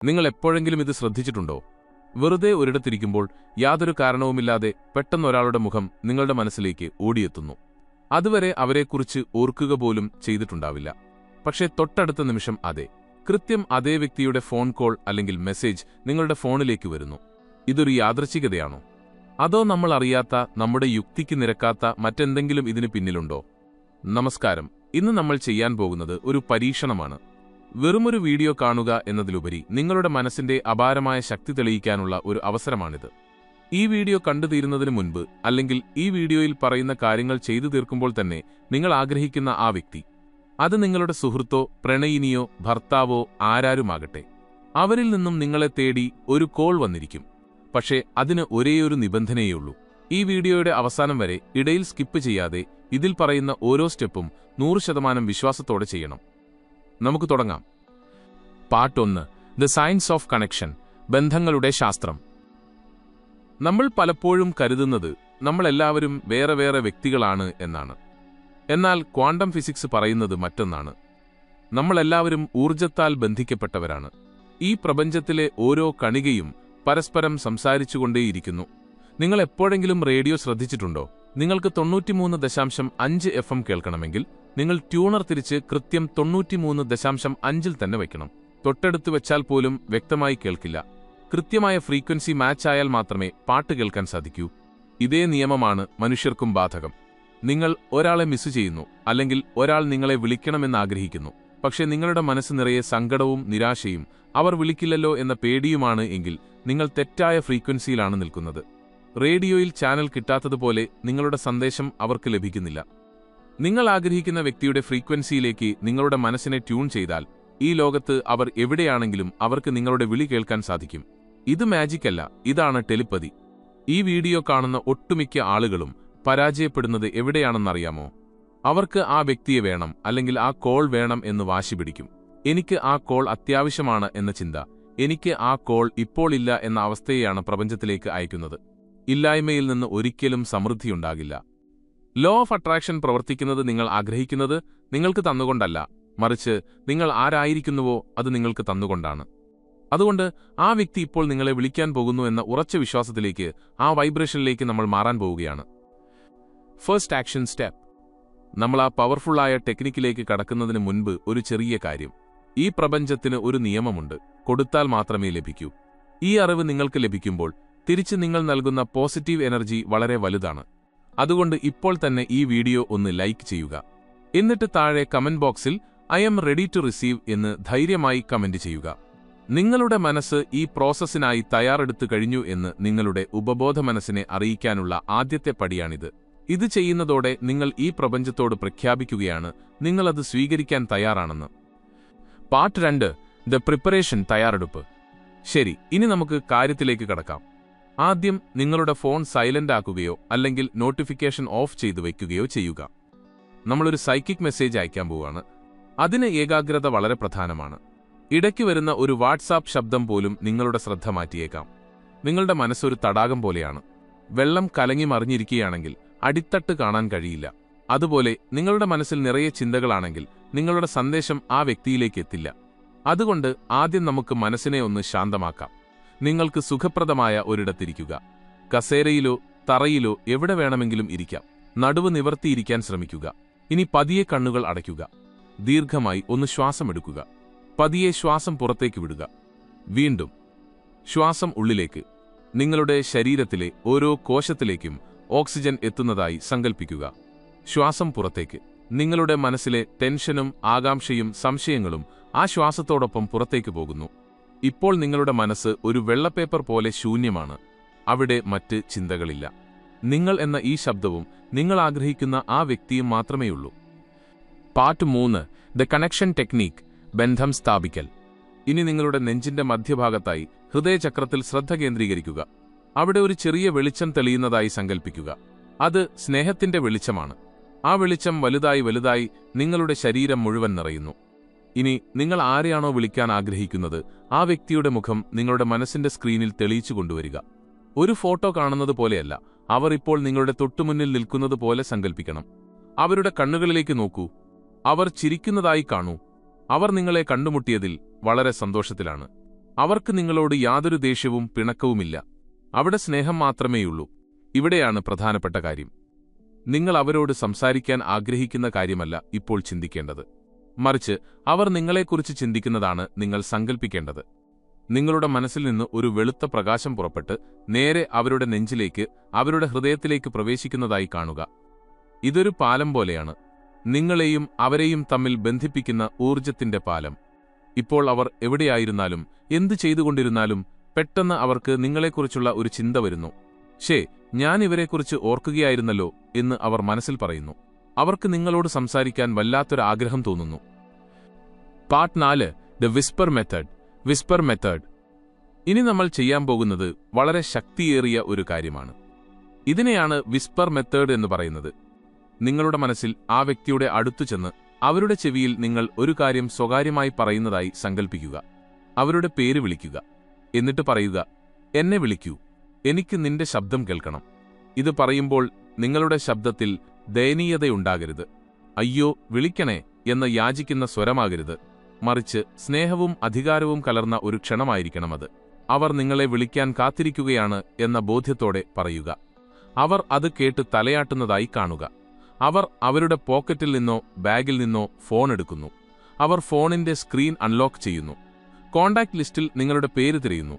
നിങ്ങൾ എപ്പോഴെങ്കിലും ഇത് ശ്രദ്ധിച്ചിട്ടുണ്ടോ? വെറുതെ ഒരിടത്തിരിക്കുമ്പോൾ യാതൊരു കാരണവുമില്ലാതെ പെട്ടെന്നൊരാളുടെ മുഖം നിങ്ങളുടെ മനസ്സിലേക്ക് ഓടിയെത്തുന്നു. അതുവരെ അവരെക്കുറിച്ച് ഓർക്കുക പോലും ചെയ്തിട്ടുണ്ടാവില്ല. പക്ഷേ തൊട്ടടുത്ത നിമിഷം കൃത്യം അതേ വ്യക്തിയുടെ ഫോൺ കോൾ അല്ലെങ്കിൽ മെസ്സേജ് നിങ്ങളുടെ ഫോണിലേക്ക് വരുന്നു. ഇതൊരു യാദൃച്ഛികതയാണോ? അതോ നമ്മൾ അറിയാത്ത, നമ്മുടെ യുക്തിക്ക് നിരക്കാത്ത മറ്റെന്തെങ്കിലും ഇതിന് പിന്നിലുണ്ടോ? നമസ്കാരം. ഇന്ന് നമ്മൾ ചെയ്യാൻ പോകുന്നത് ഒരു പരീക്ഷണമാണ്. വെറുമൊരു വീഡിയോ കാണുക എന്നതിലുപരി നിങ്ങളുടെ മനസ്സിന്റെ അപാരമായ ശക്തി തെളിയിക്കാനുള്ള ഒരു അവസരമാണിത്. ഈ വീഡിയോ കണ്ടുതീരുന്നതിന് മുൻപ്, അല്ലെങ്കിൽ ഈ വീഡിയോയിൽ പറയുന്ന കാര്യങ്ങൾ ചെയ്തു തീർക്കുമ്പോൾ തന്നെ നിങ്ങൾ ആഗ്രഹിക്കുന്ന ആ വ്യക്തി, അത് നിങ്ങളുടെ സുഹൃത്തോ പ്രണയിനിയോ ഭർത്താവോ ആരാരുമാകട്ടെ, അവരിൽ നിന്നും നിങ്ങളെ തേടി ഒരു കോൾ വന്നിരിക്കും. പക്ഷേ അതിന് ഒരേയൊരു നിബന്ധനയേയുള്ളൂ. ഈ വീഡിയോയുടെ അവസാനം വരെ ഇടയിൽ സ്കിപ്പ് ചെയ്യാതെ ഇതിൽ പറയുന്ന ഓരോ സ്റ്റെപ്പും 100% വിശ്വാസത്തോടെ ചെയ്യണം. നമുക്ക് തുടങ്ങാം. Part 1. The science of connection. ബന്ധങ്ങളുടെ ശാസ്ത്രം. നമ്മൾ പലപ്പോഴും കരുതുന്നത് നമ്മളെല്ലാവരും വേറെ വേറെ വ്യക്തികളാണ് എന്നാണ്. എന്നാൽ ക്വാണ്ടം ഫിസിക്സ് പറയുന്നത് മറ്റൊന്നാണ്. നമ്മളെല്ലാവരും ഊർജ്ജത്താൽ ബന്ധിക്കപ്പെട്ടവരാണ്. ഈ പ്രപഞ്ചത്തിലെ ഓരോ കണികയും പരസ്പരം സംസാരിച്ചുകൊണ്ടേയിരിക്കുന്നു. നിങ്ങൾ എപ്പോഴെങ്കിലും റേഡിയോ ശ്രദ്ധിച്ചിട്ടുണ്ടോ? നിങ്ങൾക്ക് 93.5 FM കേൾക്കണമെങ്കിൽ നിങ്ങൾ ട്യൂണർ തിരിച്ച് കൃത്യം 93.5 തന്നെ വയ്ക്കണം. തൊട്ടടുത്ത് വെച്ചാൽ പോലും വ്യക്തമായി കേൾക്കില്ല. കൃത്യമായ ഫ്രീക്വൻസി മാച്ച് ആയാൽ മാത്രമേ പാട്ട് കേൾക്കാൻ സാധിക്കൂ. ഇതേ നിയമമാണ് മനുഷ്യർക്കും ബാധകം. നിങ്ങൾ ഒരാളെ മിസ് ചെയ്യുന്നു, അല്ലെങ്കിൽ ഒരാൾ നിങ്ങളെ വിളിക്കണമെന്നാഗ്രഹിക്കുന്നു. പക്ഷേ നിങ്ങളുടെ മനസ്സ് നിറയെ സങ്കടവും നിരാശയും അവർ വിളിക്കില്ലല്ലോ എന്ന പേടിയുമാണ് എങ്കിൽ നിങ്ങൾ തെറ്റായ ഫ്രീക്വൻസിയിലാണ് നിൽക്കുന്നത്. റേഡിയോയിൽ ചാനൽ കിട്ടാത്തതുപോലെ നിങ്ങളുടെ സന്ദേശം അവർക്ക് ലഭിക്കുന്നില്ല. നിങ്ങൾ ആഗ്രഹിക്കുന്ന വ്യക്തിയുടെ ഫ്രീക്വൻസിയിലേക്ക് നിങ്ങളുടെ മനസ്സിനെ ട്യൂൺ ചെയ്താൽ ഈ ലോകത്ത് അവർ എവിടെയാണെങ്കിലും അവർക്ക് നിങ്ങളുടെ വിളി കേൾക്കാൻ സാധിക്കും. ഇത് മാജിക് അല്ല, ഇതാണ് ടെലിപ്പതി. ഈ വീഡിയോ കാണുന്ന ഒട്ടുമിക്ക ആളുകളും പരാജയപ്പെടുന്നത് എവിടെയാണെന്നറിയാമോ? അവർക്ക് ആ വ്യക്തിയെ വേണം, അല്ലെങ്കിൽ ആ കോൾ വേണം എന്ന് വാശി പിടിക്കും. എനിക്ക് ആ കോൾ അത്യാവശ്യമാണ് എന്ന ചിന്ത, എനിക്ക് ആ കോൾ ഇപ്പോൾ ഇല്ല എന്ന അവസ്ഥയെയാണ് പ്രപഞ്ചത്തിലേക്ക് അയക്കുന്നത്. ഇല്ലായ്മയിൽ നിന്ന് ഒരിക്കലും സമൃദ്ധിയുണ്ടാകില്ല. ലോ ഓഫ് അട്രാക്ഷൻ പ്രവർത്തിക്കുന്നത് നിങ്ങൾ ആഗ്രഹിക്കുന്നത് നിങ്ങൾക്ക് തന്നുകൊണ്ടല്ല, മറിച്ച് നിങ്ങൾ ആരായിരിക്കുന്നുവോ അത് നിങ്ങൾക്ക് തന്നുകൊണ്ടാണ്. അതുകൊണ്ട് ആ വ്യക്തി ഇപ്പോൾ നിങ്ങളെ വിളിക്കാൻ പോകുന്നു എന്ന ഉറച്ച വിശ്വാസത്തിലേക്ക്, ആ വൈബ്രേഷനിലേക്ക് നമ്മൾ മാറാൻ പോവുകയാണ്. First action step. നമ്മൾ ആ പവർഫുള്ളായ ടെക്നിക്കിലേക്ക് കടക്കുന്നതിന് മുൻപ് ഒരു ചെറിയ കാര്യം. ഈ പ്രപഞ്ചത്തിന് ഒരു നിയമമുണ്ട്: കൊടുത്താൽ മാത്രമേ ലഭിക്കൂ. ഈ അറിവ് നിങ്ങൾക്ക് ലഭിക്കുമ്പോൾ തിരിച്ച് നിങ്ങൾ നൽകുന്ന പോസിറ്റീവ് എനർജി വളരെ വലുതാണ്. അതുകൊണ്ട് ഇപ്പോൾ തന്നെ ഈ വീഡിയോ ഒന്ന് ലൈക്ക് ചെയ്യുക. എന്നിട്ട് താഴെ കമന്റ് ബോക്സിൽ I am ready to receive എന്ന് ധൈര്യമായി കമന്റ് ചെയ്യുക. നിങ്ങളുടെ മനസ്സ് ഈ പ്രോസസ്സിനായി തയ്യാറെടുത്തു കഴിഞ്ഞു എന്ന് നിങ്ങളുടെ ഉപബോധ മനസ്സിനെ അറിയിക്കാനുള്ള ആദ്യത്തെ പടിയാണിത്. ഇത് ചെയ്യുന്നതോടെ നിങ്ങൾ ഈ പ്രപഞ്ചത്തോട് പ്രഖ്യാപിക്കുകയാണ് നിങ്ങളത് സ്വീകരിക്കാൻ തയ്യാറാണെന്ന്. പാർട്ട് 2. The preparation. തയ്യാറെടുപ്പ്. ശരി, ഇനി നമുക്ക് കാര്യത്തിലേക്ക് കടക്കാം. ആദ്യം നിങ്ങളുടെ ഫോൺ സൈലന്റ് ആക്കുകയോ അല്ലെങ്കിൽ നോട്ടിഫിക്കേഷൻ ഓഫ് ചെയ്തു വയ്ക്കുകയോ ചെയ്യുക. നമ്മളൊരു സൈക്കിക് മെസ്സേജ് അയക്കാൻ പോവുകയാണ്. അതിന് ഏകാഗ്രത വളരെ പ്രധാനമാണ്. ഇടയ്ക്ക് വരുന്ന ഒരു വാട്സാപ്പ് ശബ്ദം പോലും നിങ്ങളുടെ ശ്രദ്ധ മാറ്റിയേക്കാം. നിങ്ങളുടെ മനസ്സൊരു തടാകം പോലെയാണ്. വെള്ളം കലങ്ങി മറിഞ്ഞിരിക്കുകയാണെങ്കിൽ അടിത്തട്ട് കാണാൻ കഴിയില്ല. അതുപോലെ നിങ്ങളുടെ മനസ്സിൽ നിറയെ ചിന്തകളാണെങ്കിൽ നിങ്ങളുടെ സന്ദേശം ആ വ്യക്തിയിലേക്ക് എത്തില്ല. അതുകൊണ്ട് ആദ്യം നമുക്ക് മനസ്സിനെ ഒന്ന് ശാന്തമാക്കാം. നിങ്ങൾക്ക് സുഖപ്രദമായ ഒരിടത്തിരിക്കുക. കസേരയിലോ തറയിലോ എവിടെ വേണമെങ്കിലും ഇരിക്കാം. നടുവ് നിവർത്തിയിരിക്കാൻ ശ്രമിക്കുക. ഇനി പതിയെ കണ്ണുകൾ അടയ്ക്കുക. ദീർഘമായി ഒന്ന് ശ്വാസമെടുക്കുക. പതിയെ ശ്വാസം പുറത്തേക്ക് വിടുക. വീണ്ടും ശ്വാസം ഉള്ളിലേക്ക്. നിങ്ങളുടെ ശരീരത്തിലെ ഓരോ കോശത്തിലേക്കും ഓക്സിജൻ എത്തുന്നതായി സങ്കൽപ്പിക്കുക. ശ്വാസം പുറത്തേക്ക്. നിങ്ങളുടെ മനസ്സിലെ ടെൻഷനും ആകാംക്ഷയും സംശയങ്ങളും ആ ശ്വാസത്തോടൊപ്പം പുറത്തേക്ക് പോകുന്നു. ഇപ്പോൾ നിങ്ങളുടെ മനസ്സ് ഒരു വെള്ളപ്പേപ്പർ പോലെ ശൂന്യമാണ്. അവിടെ മറ്റ് ചിന്തകളില്ല. നിങ്ങൾ എന്ന ഈ ശബ്ദവും നിങ്ങൾ ആഗ്രഹിക്കുന്ന ആ വ്യക്തിയും മാത്രമേയുള്ളൂ. പാർട്ട് 3. The connection technique. ബന്ധം സ്ഥാപിക്കൽ. ഇനി നിങ്ങളുടെ നെഞ്ചിന്റെ മധ്യഭാഗത്തായി ഹൃദയചക്രത്തിൽ ശ്രദ്ധ കേന്ദ്രീകരിക്കുക. അവിടെ ഒരു ചെറിയ വെളിച്ചം തെളിയുന്നതായി സങ്കൽപ്പിക്കുക. അത് സ്നേഹത്തിന്റെ വെളിച്ചമാണ്. ആ വെളിച്ചം വലുതായി വലുതായി നിങ്ങളുടെ ശരീരം മുഴുവൻ നിറയുന്നു. ഇനി നിങ്ങൾ ആരെയാണോ വിളിക്കാൻ ആഗ്രഹിക്കുന്നത് ആ വ്യക്തിയുടെ മുഖം നിങ്ങളുടെ മനസ്സിന്റെ സ്ക്രീനിൽ തെളിയിച്ചു കൊണ്ടുവരിക. ഒരു ഫോട്ടോ കാണുന്നത് പോലെയല്ല, അവർ ഇപ്പോൾ നിങ്ങളുടെ തൊട്ടുമുന്നിൽ നിൽക്കുന്നത് പോലെ സങ്കൽപ്പിക്കണം. അവരുടെ കണ്ണുകളിലേക്ക് നോക്കൂ. അവർ ചിരിക്കുന്നതായി കാണൂ. അവർ നിങ്ങളെ കണ്ടുമുട്ടിയതിൽ വളരെ സന്തോഷത്തിലാണ്. അവർക്ക് നിങ്ങളോട് യാതൊരു ദേഷ്യവും പിണക്കവുമില്ല. അവിടെ സ്നേഹം മാത്രമേയുള്ളൂ. ഇവിടെയാണ് പ്രധാനപ്പെട്ട കാര്യം. നിങ്ങൾ അവരോട് സംസാരിക്കാൻ ആഗ്രഹിക്കുന്ന കാര്യമല്ല ഇപ്പോൾ ചിന്തിക്കേണ്ടത്. മറിച്ച് അവർ നിങ്ങളെക്കുറിച്ച് ചിന്തിക്കുന്നതാണ് നിങ്ങൾ സങ്കൽപ്പിക്കേണ്ടത്. നിങ്ങളുടെ മനസ്സിൽ നിന്ന് ഒരു വെളുത്ത പ്രകാശം പുറപ്പെട്ട് നേരെ അവരുടെ നെഞ്ചിലേക്ക്, അവരുടെ ഹൃദയത്തിലേക്ക് പ്രവേശിക്കുന്നതായി കാണുക. ഇതൊരു പാലം പോലെയാണ്. നിങ്ങളെയും അവരെയും തമ്മിൽ ബന്ധിപ്പിക്കുന്ന ഊർജത്തിന്റെ പാലം. ഇപ്പോൾ അവർ എവിടെയായിരുന്നാലും എന്തു ചെയ്തുകൊണ്ടിരുന്നാലും പെട്ടെന്ന് അവർക്ക് നിങ്ങളെക്കുറിച്ചുള്ള ഒരു ചിന്ത വരുന്നു. ഞാൻ ഇവരെക്കുറിച്ച് ഓർക്കുകയായിരുന്നല്ലോ എന്ന് അവർ മനസ്സിൽ പറയുന്നു. അവർക്ക് നിങ്ങളോട് സംസാരിക്കാൻ വല്ലാത്തൊരാഗ്രഹം തോന്നുന്നു. Part 4 the Whisper method. ഇനി നമ്മൾ ചെയ്യാൻ പോകുന്നത് വളരെ ശക്തിയേറിയ ഒരു കാര്യമാണ്. ഇതിനെയാണ് വിസ്പർ മെത്തേഡ് എന്ന് പറയുന്നത്. നിങ്ങളുടെ മനസ്സിൽ ആ വ്യക്തിയുടെ അടുത്തു ചെന്ന് അവരുടെ ചെവിയിൽ നിങ്ങൾ ഒരു കാര്യം സ്വകാര്യമായി പറയുന്നതായി സങ്കൽപ്പിക്കുക. അവരുടെ പേര് വിളിക്കുക. എന്നിട്ട് പറയുക, എന്നെ വിളിക്കൂ, എനിക്ക് നിന്റെ ശബ്ദം കേൾക്കണം. ഇത് പറയുമ്പോൾ നിങ്ങളുടെ ശബ്ദത്തിൽ ദയനീയതയുണ്ടാകരുത്. അയ്യോ വിളിക്കണേ എന്ന് യാചിക്കുന്ന സ്വരമാകരുത്. മറിച്ച് സ്നേഹവും അധികാരവും കലർന്ന ഒരു ക്ഷണമായിരിക്കണം അത്. അവർ നിങ്ങളെ വിളിക്കാൻ കാത്തിരിക്കുകയാണ് എന്ന ബോധ്യത്തോടെ പറയുക. അവർ അത് കേട്ട് തലയാട്ടുന്നതായി കാണുക. അവർ അവരുടെ പോക്കറ്റിൽ നിന്നോ ബാഗിൽ നിന്നോ ഫോൺ എടുക്കുന്നു. അവർ ഫോണിന്റെ സ്ക്രീൻ അൺലോക്ക് ചെയ്യുന്നു. കോണ്ടാക്ട് ലിസ്റ്റിൽ നിങ്ങളുടെ പേര് തിരയുന്നു.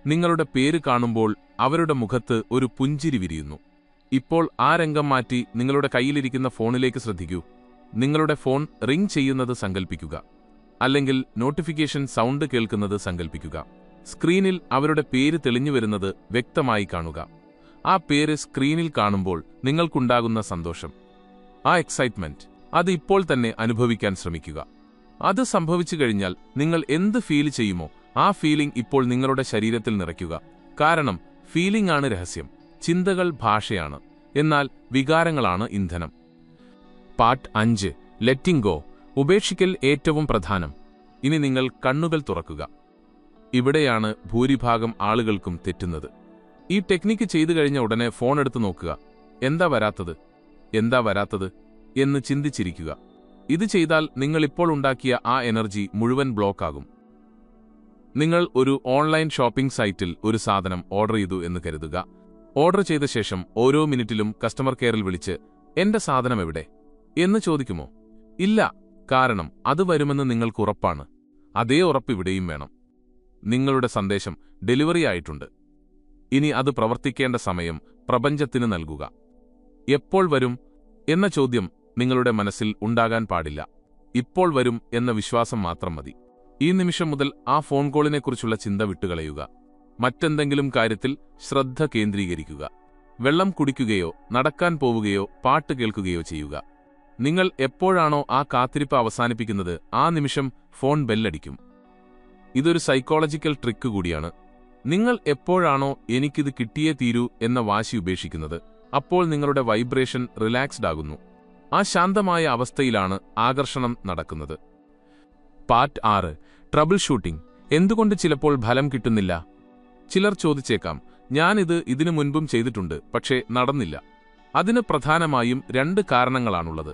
നിങ്ങളുടെ പേര് കാണുമ്പോൾ അവരുടെ മുഖത്ത് ഒരു പുഞ്ചിരി വിരിയുന്നു. ഇപ്പോൾ ആ രംഗം മാറ്റി നിങ്ങളുടെ കയ്യിലിരിക്കുന്ന ഫോണിലേക്ക് ശ്രദ്ധിക്കൂ. നിങ്ങളുടെ ഫോൺ റിംഗ് ചെയ്യുന്നത് സങ്കൽപ്പിക്കുക. അല്ലെങ്കിൽ നോട്ടിഫിക്കേഷൻ സൗണ്ട് കേൾക്കുന്നത് സങ്കൽപ്പിക്കുക. സ്ക്രീനിൽ അവരുടെ പേര് തെളിഞ്ഞു വരുന്നത് വ്യക്തമായി കാണുക. ആ പേര് സ്ക്രീനിൽ കാണുമ്പോൾ നിങ്ങൾക്കുണ്ടാകുന്ന സന്തോഷം, ആ എക്സൈറ്റ്മെന്റ്, അത് ഇപ്പോൾ തന്നെ അനുഭവിക്കാൻ ശ്രമിക്കുക. അത് സംഭവിച്ചു കഴിഞ്ഞാൽ നിങ്ങൾ എന്ത് ഫീൽ ചെയ്യുമോ ആ ഫീലിംഗ് ഇപ്പോൾ നിങ്ങളുടെ ശരീരത്തിൽ നിറയ്ക്കുക. കാരണം ഫീലിംഗ് ആണ് രഹസ്യം. ചിന്തകൾ ഭാഷയാണ്, എന്നാൽ വികാരങ്ങളാണ് ഇന്ധനം. Part 5 letting go. ഉപേക്ഷിക്കൽ ഏറ്റവും പ്രധാനം. ഇനി നിങ്ങൾ കണ്ണുകൾ തുറക്കുക. ഇവിടെയാണ് ഭൂരിഭാഗം ആളുകൾക്കും തെറ്റുന്നത്. ഈ ടെക്നിക്ക് ചെയ്തു കഴിഞ്ഞ ഉടനെ ഫോൺ എടുത്തു നോക്കുക. എന്താ വരാത്തത് എന്ന് ചിന്തിച്ചിരിക്കുക. ഇത് ചെയ്താൽ നിങ്ങളിപ്പോൾ ഉണ്ടാക്കിയ ആ എനർജി മുഴുവൻ ബ്ലോക്കാകും. നിങ്ങൾ ഒരു ഓൺലൈൻ ഷോപ്പിംഗ് സൈറ്റിൽ ഒരു സാധനം ഓർഡർ ചെയ്തു എന്ന് കരുതുക. ഓർഡർ ചെയ്ത ശേഷം ഓരോ മിനിറ്റിലും കസ്റ്റമർ കെയറിൽ വിളിച്ച് എന്റെ സാധനം എവിടെ എന്ന് ചോദിക്കുമോ? ഇല്ല. കാരണം അത് വരുമെന്ന് നിങ്ങൾക്ക് ഉറപ്പാണ്. അതേ ഉറപ്പ് ഇവിടെയും വേണം. നിങ്ങളുടെ സന്ദേശം ഡെലിവറി ആയിട്ടുണ്ട്. ഇനി അത് പ്രവർത്തിക്കേണ്ട സമയം പ്രപഞ്ചത്തിന് നൽകുക. എപ്പോൾ വരും എന്ന ചോദ്യം നിങ്ങളുടെ മനസ്സിൽ ഉണ്ടാകാൻ പാടില്ല. ഇപ്പോൾ വരും എന്ന വിശ്വാസം മാത്രം മതി. ഈ നിമിഷം മുതൽ ആ ഫോൺ കോളിനെക്കുറിച്ചുള്ള ചിന്ത വിട്ടുകളയുക. മറ്റെന്തെങ്കിലും കാര്യത്തിൽ ശ്രദ്ധ കേന്ദ്രീകരിക്കുക. വെള്ളം കുടിക്കുകയോ നടക്കാൻ പോവുകയോ പാട്ട് കേൾക്കുകയോ ചെയ്യുക. നിങ്ങൾ എപ്പോഴാണോ ആ കാത്തിരിപ്പ് അവസാനിപ്പിക്കുന്നത് ആ നിമിഷം ഫോൺ ബെല്ലടിക്കും. ഇതൊരു സൈക്കോളജിക്കൽ ട്രിക്ക് കൂടിയാണ്. നിങ്ങൾ എപ്പോഴാണോ എനിക്കിത് കിട്ടിയേ തീരൂ എന്ന വാശി ഉപേക്ഷിക്കുന്നത് അപ്പോൾ നിങ്ങളുടെ വൈബ്രേഷൻ റിലാക്സ്ഡ് ആകുന്നു. ആ ശാന്തമായ അവസ്ഥയിലാണ് ആകർഷണം നടക്കുന്നത്. Part 6 trouble shooting. എന്തുകൊണ്ട് ചിലപ്പോൾ ഫലം കിട്ടുന്നില്ല? ചിലർ ചോദിച്ചേക്കാം, ഇതിനു മുൻപും ചെയ്തിട്ടുണ്ട്, പക്ഷേ നടന്നില്ല. അതിന് പ്രധാനമായും 2 കാരണങ്ങളാണുള്ളത്.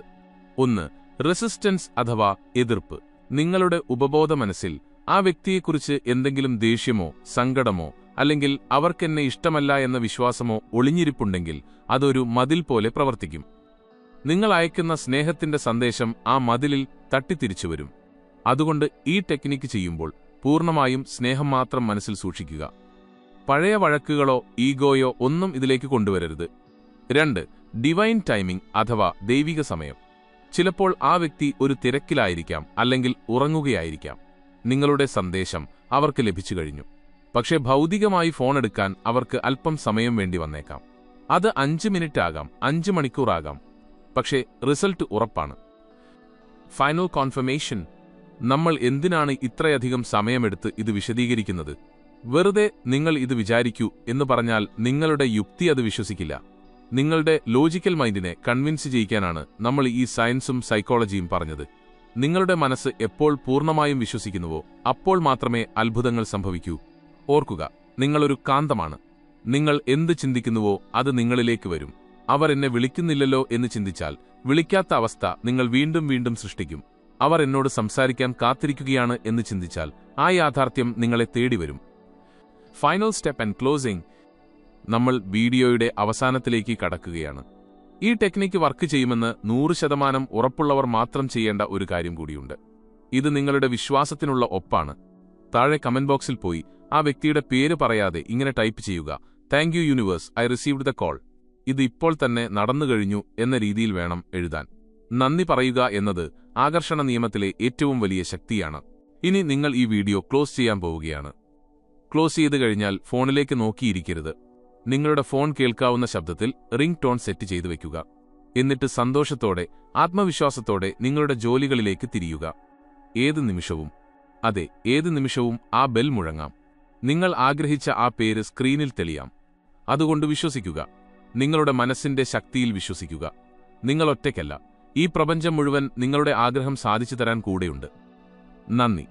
ഒന്ന്, റെസിസ്റ്റൻസ് അഥവാ എതിർപ്പ്. നിങ്ങളുടെ ഉപബോധ മനസ്സിൽ ആ വ്യക്തിയെക്കുറിച്ച് എന്തെങ്കിലും ദേഷ്യമോ സങ്കടമോ അല്ലെങ്കിൽ അവർക്കെന്നെ ഇഷ്ടമല്ല എന്ന വിശ്വാസമോ ഒളിഞ്ഞിരിപ്പുണ്ടെങ്കിൽ അതൊരു മതിൽ പോലെ പ്രവർത്തിക്കും. നിങ്ങൾ അയക്കുന്ന സ്നേഹത്തിന്റെ സന്ദേശം ആ മതിലിൽ തട്ടിത്തിരിച്ചുവരും. അതുകൊണ്ട് ഈ ടെക്നിക്ക് ചെയ്യുമ്പോൾ പൂർണ്ണമായും സ്നേഹം മാത്രം മനസ്സിൽ സൂക്ഷിക്കുക. പഴയ വഴക്കുകളോ ഈഗോയോ ഒന്നും ഇതിലേക്ക് കൊണ്ടുവരരുത്. 2, ഡിവൈൻ ടൈമിംഗ് അഥവാ ദൈവിക സമയം. ചിലപ്പോൾ ആ വ്യക്തി ഒരു തിരക്കിലായിരിക്കാം, അല്ലെങ്കിൽ ഉറങ്ങുകയായിരിക്കാം. നിങ്ങളുടെ സന്ദേശം അവർക്ക് ലഭിച്ചു കഴിഞ്ഞു. പക്ഷേ ഭൗതികമായി ഫോൺ എടുക്കാൻ അവർക്ക് അല്പം സമയം വേണ്ടി വന്നേക്കാം. അത് 5 മിനിറ്റ് ആകാം, 5 മണിക്കൂറാകാം. പക്ഷേ റിസൾട്ട് ഉറപ്പാണ്. Final confirmation. നമ്മൾ എന്തിനാണ് ഇത്രയധികം സമയമെടുത്ത് ഇത് വിശദീകരിക്കുന്നത്? വെറുതെ നിങ്ങൾ ഇത് വിചാരിക്കൂ എന്ന് പറഞ്ഞാൽ നിങ്ങളുടെ യുക്തി അത് വിശ്വസിക്കില്ല. നിങ്ങളുടെ ലോജിക്കൽ മൈൻഡിനെ കൺവിൻസ് ചെയ്യിക്കാനാണ് നമ്മൾ ഈ സയൻസും സൈക്കോളജിയും പറഞ്ഞത്. നിങ്ങളുടെ മനസ്സ് എപ്പോൾ പൂർണ്ണമായും വിശ്വസിക്കുന്നുവോ അപ്പോൾ മാത്രമേ അത്ഭുതങ്ങൾ സംഭവിക്കൂ. ഓർക്കുക, നിങ്ങളൊരു കാന്തമാണ്. നിങ്ങൾ എന്ത് ചിന്തിക്കുന്നുവോ അത് നിങ്ങളിലേക്ക് വരും. അവർ എന്നെ വിളിക്കുന്നില്ലല്ലോ എന്ന് ചിന്തിച്ചാൽ വിളിക്കാത്ത അവസ്ഥ നിങ്ങൾ വീണ്ടും വീണ്ടും സൃഷ്ടിക്കും. അവർ എന്നോട് സംസാരിക്കാൻ കാത്തിരിക്കുകയാണ് എന്ന് ചിന്തിച്ചാൽ ആ യാഥാർത്ഥ്യം നിങ്ങളെ തേടിവരും. Final step and closing. നമ്മൾ വീഡിയോയുടെ അവസാനത്തിലേക്ക് കടക്കുകയാണ്. ഈ ടെക്നിക്ക് വർക്ക് ചെയ്യുമെന്ന് 100% ഉറപ്പുള്ളവർ മാത്രം ചെയ്യേണ്ട ഒരു കാര്യം കൂടിയുണ്ട്. ഇത് നിങ്ങളുടെ വിശ്വാസത്തിനുള്ള ഒപ്പാണ്. താഴെ കമന്റ് ബോക്സിൽ പോയി ആ വ്യക്തിയുടെ പേര് പറയാതെ ഇങ്ങനെ ടൈപ്പ് ചെയ്യുക: thank you universe, I received the call. ഇത് ഇപ്പോൾ തന്നെ നടന്നുകഴിഞ്ഞു എന്ന രീതിയിൽ വേണം എഴുതാൻ. നന്ദി പറയുക എന്നത് ആകർഷണ നിയമത്തിലെ ഏറ്റവും വലിയ ശക്തിയാണ്. ഇനി നിങ്ങൾ ഈ വീഡിയോ ക്ലോസ് ചെയ്യാൻ പോവുകയാണ്. ക്ലോസ് ചെയ്ത് കഴിഞ്ഞാൽ ഫോണിലേക്ക് നോക്കിയിരിക്കരുത്. നിങ്ങളുടെ ഫോൺ കേൾക്കാവുന്ന ശബ്ദത്തിൽ റിംഗ് ടോൺ സെറ്റ് ചെയ്തു വയ്ക്കുക. എന്നിട്ട് സന്തോഷത്തോടെ, ആത്മവിശ്വാസത്തോടെ നിങ്ങളുടെ ജോലികളിലേക്ക് തിരിയുക. ഏത് നിമിഷവും ആ ബെൽ മുഴങ്ങാം. നിങ്ങൾ ആഗ്രഹിച്ച ആ പേര് സ്ക്രീനിൽ തെളിയാം. അതുകൊണ്ട് വിശ്വസിക്കുക. നിങ്ങളുടെ മനസ്സിന്റെ ശക്തിയിൽ വിശ്വസിക്കുക. നിങ്ങൾ ഒറ്റയ്ക്കല്ല. ഈ പ്രപഞ്ചം മുഴുവൻ നിങ്ങളുടെ ആഗ്രഹം സാധിച്ചു തരാൻ കൂടെയുണ്ട്. നന്ദി.